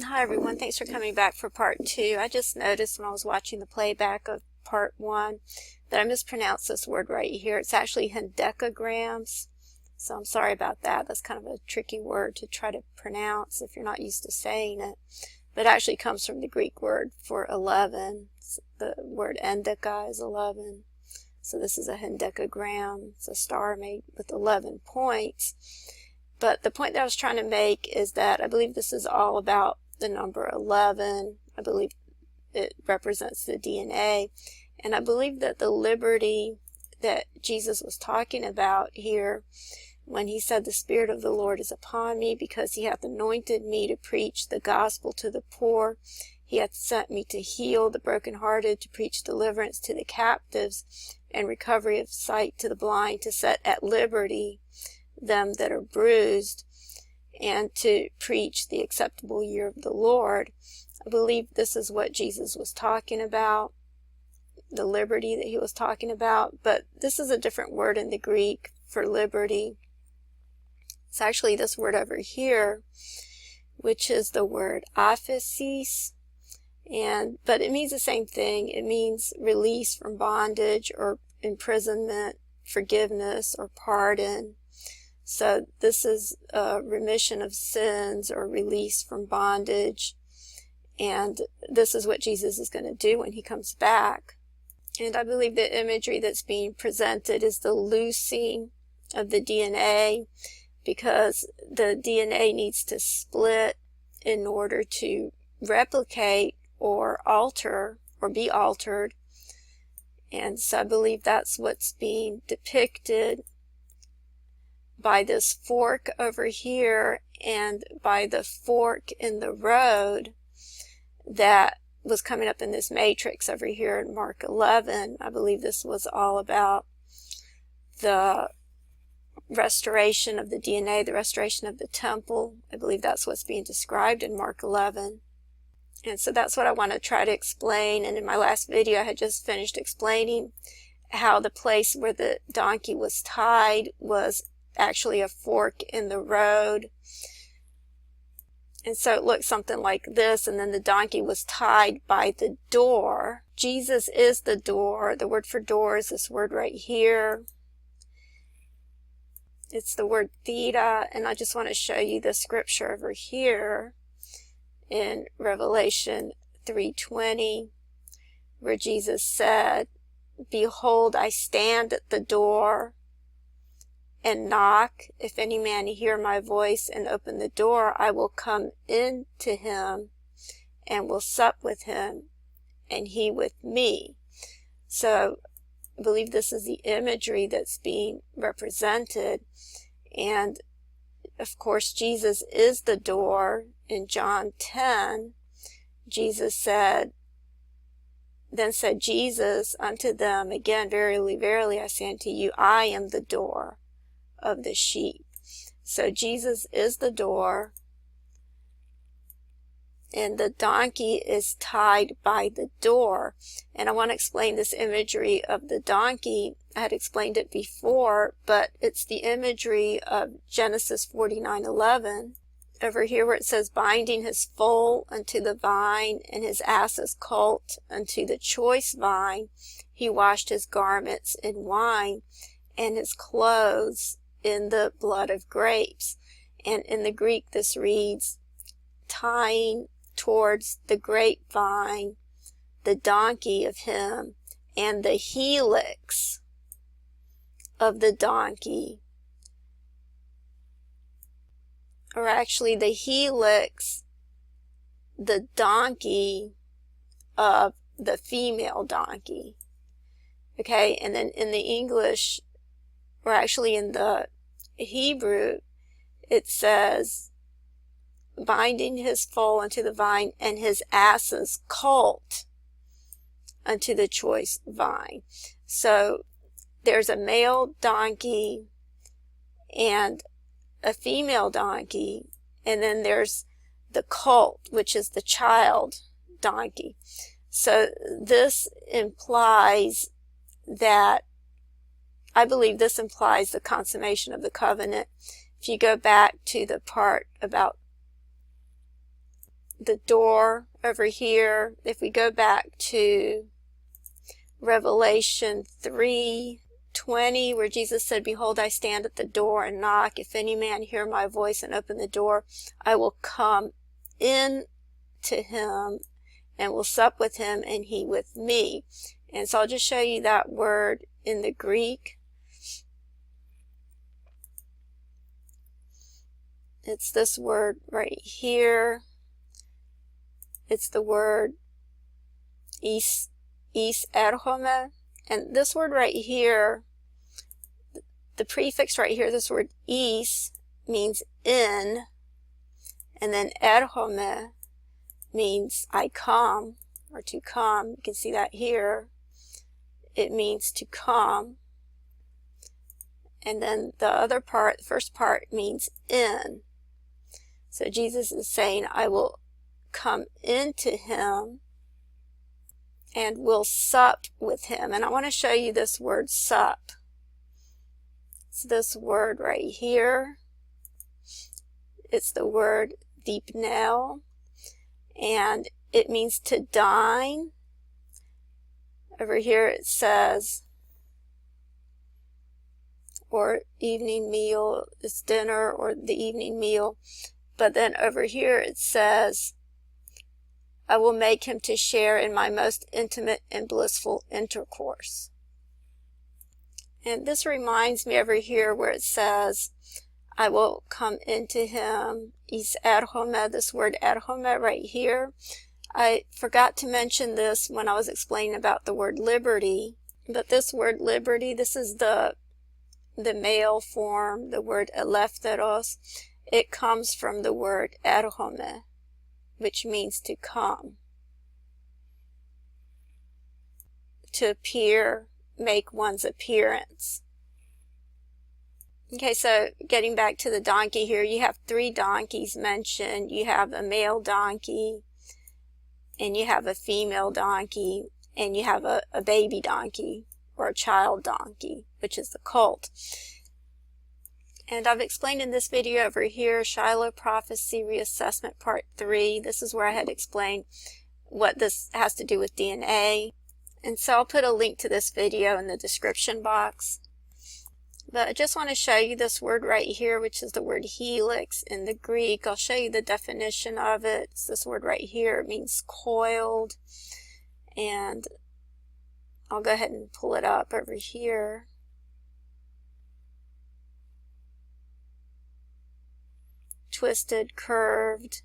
Hi everyone, thanks for coming back for part 2. I just noticed when I was watching the playback of part 1 that I mispronounced this word right here. It's actually hendecagrams, so I'm sorry about that. That's kind of a tricky word to try to pronounce if you're not used to saying it. But it actually comes from the Greek word for 11. The word endeca is 11. So this is a hendecagram. It's a star made with 11 points. But the point that I was trying to make is that I believe this is all about the number 11. I believe it represents the DNA. And I believe that the liberty that Jesus was talking about here when he said, "The Spirit of the Lord is upon me, because he hath anointed me to preach the gospel to the poor. He hath sent me to heal the brokenhearted, to preach deliverance to the captives, and recovery of sight to the blind, to set at liberty them that are bruised, and to preach the acceptable year of the Lord." I believe this is what Jesus was talking about, the liberty that he was talking about. But this is a different word in the Greek for liberty. It's actually this word over here, which is the word aphesis, but it means the same thing. It means release from bondage or imprisonment, forgiveness or pardon. So this is a remission of sins or release from bondage. And this is what Jesus is going to do when he comes back. And I believe the imagery that's being presented is the loosing of the DNA, because the DNA needs to split in order to replicate or alter or be altered. And so I believe that's what's being depicted by this fork over here and by the fork in the road that was coming up in this matrix over here in Mark 11. I believe this was all about the restoration of the DNA, the restoration of the temple. I believe that's what's being described in Mark 11. And so that's what I want to try to explain. And in my last video, I had just finished explaining how the place where the donkey was tied was actually a fork in the road. And so it looked something like this, and then the donkey was tied by the door. Jesus is the door. The word for door is this word right here. It's the word theta, and I just want to show you the scripture over here in Revelation 3:20, where Jesus said, "Behold, I stand at the door and knock. If any man hear my voice and open the door, I will come in to him and will sup with him, and he with me." So I believe this is the imagery that's being represented. And of course, Jesus is the door. In John 10, Jesus said, "Then said Jesus unto them again, Verily, verily, I say unto you, I am the door of the sheep." So Jesus is the door, and the donkey is tied by the door. And I want to explain this imagery of the donkey. I had explained it before, but it's the imagery of Genesis 49:11 over here, where it says, "Binding his foal unto the vine, and his ass's colt unto the choice vine, he washed his garments in wine, and his clothes in the blood of grapes." And in the Greek, this reads, tying towards the grapevine the donkey of him, and the helix of the donkey, or actually the helix, the donkey of the female donkey. Okay, and then in the English, or actually in the Hebrew, it says, "Binding his foal unto the vine, and his ass's colt unto the choice vine." So there's a male donkey and a female donkey, and then there's the colt, which is the child donkey. So this implies that, I believe this implies the consummation of the covenant. If you go back to the part about the door over here. If we go back to Revelation 3:20, where Jesus said, "Behold, I stand at the door and knock. If any man hear my voice and open the door, I will come in to him and will sup with him and he with me." And so I'll just show you that word in the Greek. It's this word right here. It's the word is erhome. And this word right here, the prefix right here, this word is means in, and then erhome means I come, or to come. You can see that here. It means to come. And then the other part, the first part, means in. So Jesus is saying, I will come into him and will sup with him. And I want to show you this word sup. It's this word right here. It's the word dipneo, and it means to dine. Over here it says, or evening meal, it's dinner or the evening meal. But then over here it says, I will make him to share in my most intimate and blissful intercourse. And this reminds me over here where it says, I will come into him, is erhome, this word erhome right here. I forgot to mention this when I was explaining about the word liberty, but this word liberty, this is the male form, the word eleftheros. It comes from the word erhome, which means to come, to appear, make one's appearance. Okay, so getting back to the donkey here, you have 3 donkeys mentioned. You have a male donkey, and you have a female donkey, and you have a baby donkey, or a child donkey, which is the colt. And I've explained in this video over here, Shiloh Prophecy Reassessment Part 3. This is where I had explained what this has to do with DNA. And so I'll put a link to this video in the description box. But I just want to show you this word right here, which is the word helix in the Greek. I'll show you the definition of it. It's this word right here. It means coiled. And I'll go ahead and pull it up over here. Twisted, curved.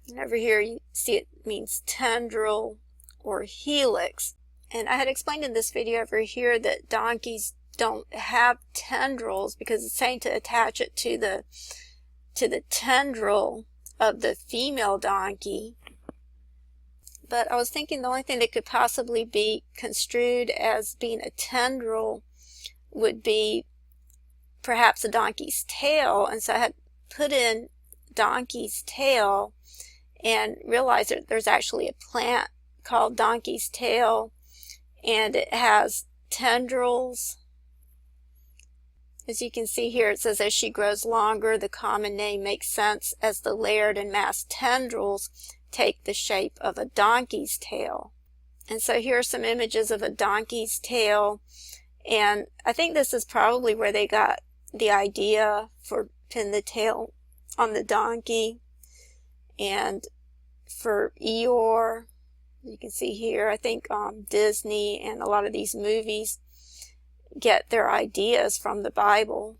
And over here you see it means tendril or helix. And I had explained in this video over here that donkeys don't have tendrils because it's saying to attach it to the tendril of the female donkey. But I was thinking the only thing that could possibly be construed as being a tendril would be perhaps a donkey's tail. And so I had put in donkey's tail and realized that there's actually a plant called donkey's tail, and it has tendrils. As you can see here, it says, as she grows longer, the common name makes sense as the layered and massed tendrils take the shape of a donkey's tail. And so here are some images of a donkey's tail, and I think this is probably where they got the idea for pin the tail on the donkey. And for Eeyore, you can see here, I think Disney and a lot of these movies get their ideas from the Bible.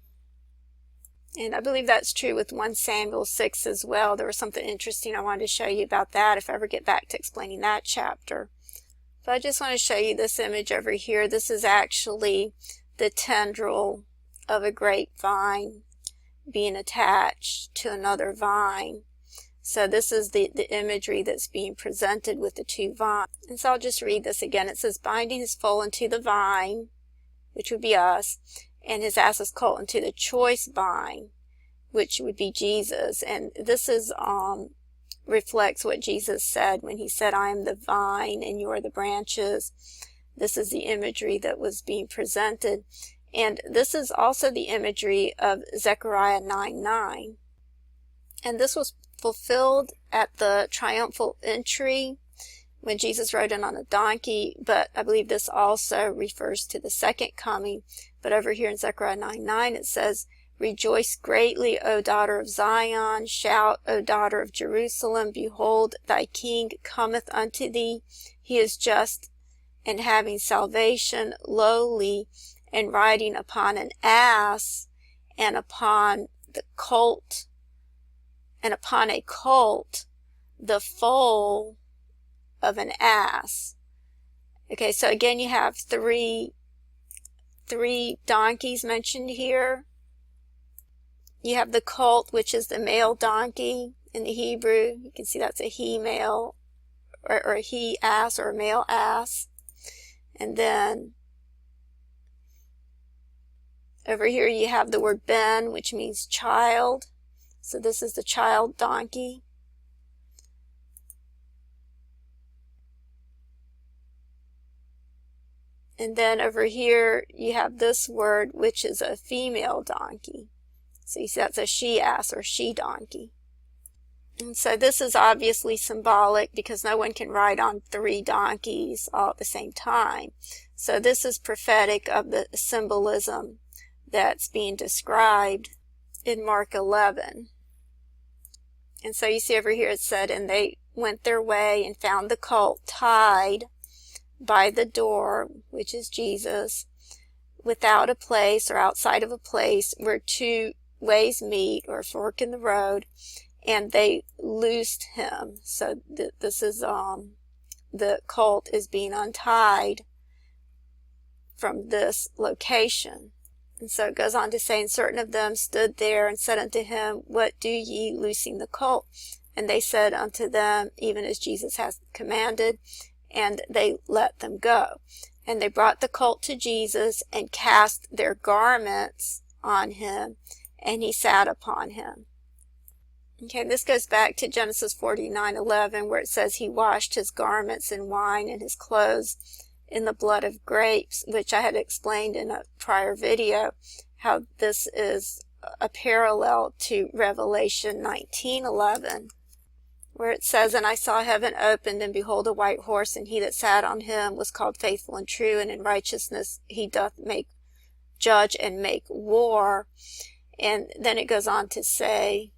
And I believe that's true with 1 Samuel 6 as well. There was something interesting I wanted to show you about that if I ever get back to explaining that chapter. But I just want to show you this image over here. This is actually the tendril of a grapevine being attached to another vine. So this is the imagery that's being presented with the 2 vines. And so I'll just read this again. It says, binding his foal into the vine, which would be us, and his ass's colt into the choice vine, which would be Jesus. And this is reflects what Jesus said when he said, I am the vine and you are the branches. This is the imagery that was being presented. And this is also the imagery of Zechariah 9:9. And this was fulfilled at the triumphal entry when Jesus rode in on a donkey, but I believe this also refers to the second coming. But over here in Zechariah 9:9 it says, "Rejoice greatly, O daughter of Zion. Shout, O daughter of Jerusalem. Behold, thy king cometh unto thee. He is just and having salvation, lowly, and riding upon an ass, and upon the colt, and upon a colt, the foal of an ass." Okay, so again you have three donkeys mentioned here. You have the colt, which is the male donkey in the Hebrew. You can see that's a he male, or a he ass, or a male ass. And then over here you have the word ben, which means child. So this is the child donkey. And then over here you have this word, which is a female donkey. So you see that's a she ass or she donkey. And so this is obviously symbolic because no one can ride on 3 donkeys all at the same time. So this is prophetic of the symbolism that's being described in Mark 11. And so you see over here it said, "And they went their way and found the colt tied by the door," which is Jesus, "without a place," or outside of a place, "where 2 ways meet," or a fork in the road, "and they loosed him." So this is the colt is being untied from this location. And so it goes on to say, "And certain of them stood there and said unto him, What do ye, loosing the colt? And they said unto them, Even as Jesus hath commanded. And they let them go. And they brought the colt to Jesus and cast their garments on him, and he sat upon him." Okay, this goes back to Genesis 49:11, where it says he washed his garments in wine and his clothes in the blood of grapes, which I had explained in a prior video, how this is a parallel to Revelation 19:11, where it says, "And I saw heaven opened, and behold a white horse, and he that sat on him was called Faithful and True, and in righteousness he doth judge and make war." And then it goes on to say,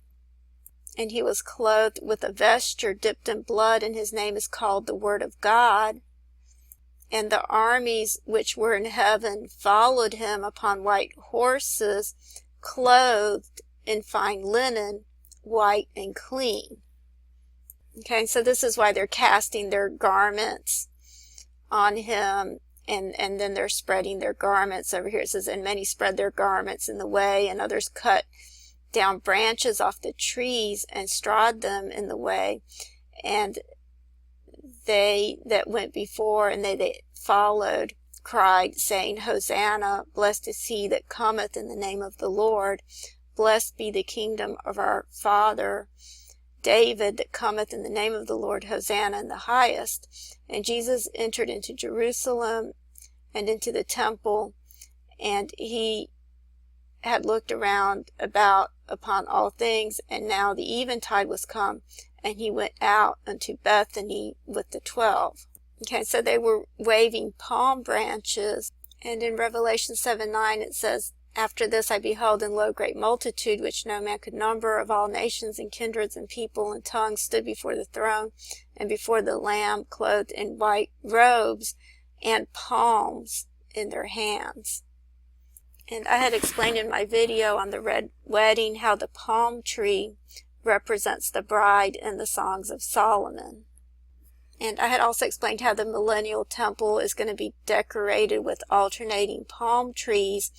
"And he was clothed with a vesture dipped in blood, and his name is called the Word of God. And the armies which were in heaven followed him upon white horses, clothed in fine linen, white and clean." Okay, so this is why they're casting their garments on him, and then they're spreading their garments. Over here it says, "And many spread their garments in the way, and others cut down branches off the trees and strawed them in the way. And they that went before and they that followed cried, saying, Hosanna, blessed is he that cometh in the name of the Lord. Blessed be the kingdom of our father David that cometh in the name of the Lord. Hosanna in the highest." And Jesus entered into Jerusalem and into the temple, and he had looked around about upon all things, and now the eventide was come, and he went out unto Bethany with the 12. Okay, so they were waving palm branches, and in Revelation 7:9 it says, "After this I beheld, and lo, great multitude, which no man could number, of all nations and kindreds and people and tongues, stood before the throne and before the Lamb, clothed in white robes, and palms in their hands." And I had explained in my video on the red wedding how the palm tree represents the bride in the Songs of Solomon. And I had also explained how the millennial temple is going to be decorated with alternating palm trees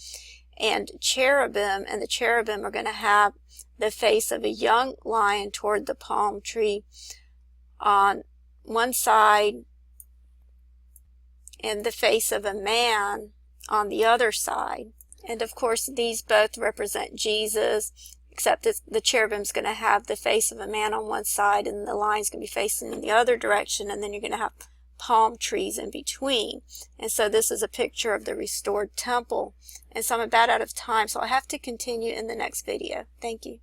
and cherubim, and the cherubim are going to have the face of a young lion toward the palm tree on one side and the face of a man on the other side. And of course these both represent Jesus, except the cherubim's going to have the face of a man on one side and the lion's going to be facing in the other direction, and then you're going to have palm trees in between. And so this is a picture of the restored temple. And so I'm about out of time, so I'll have to continue in the next video. Thank you.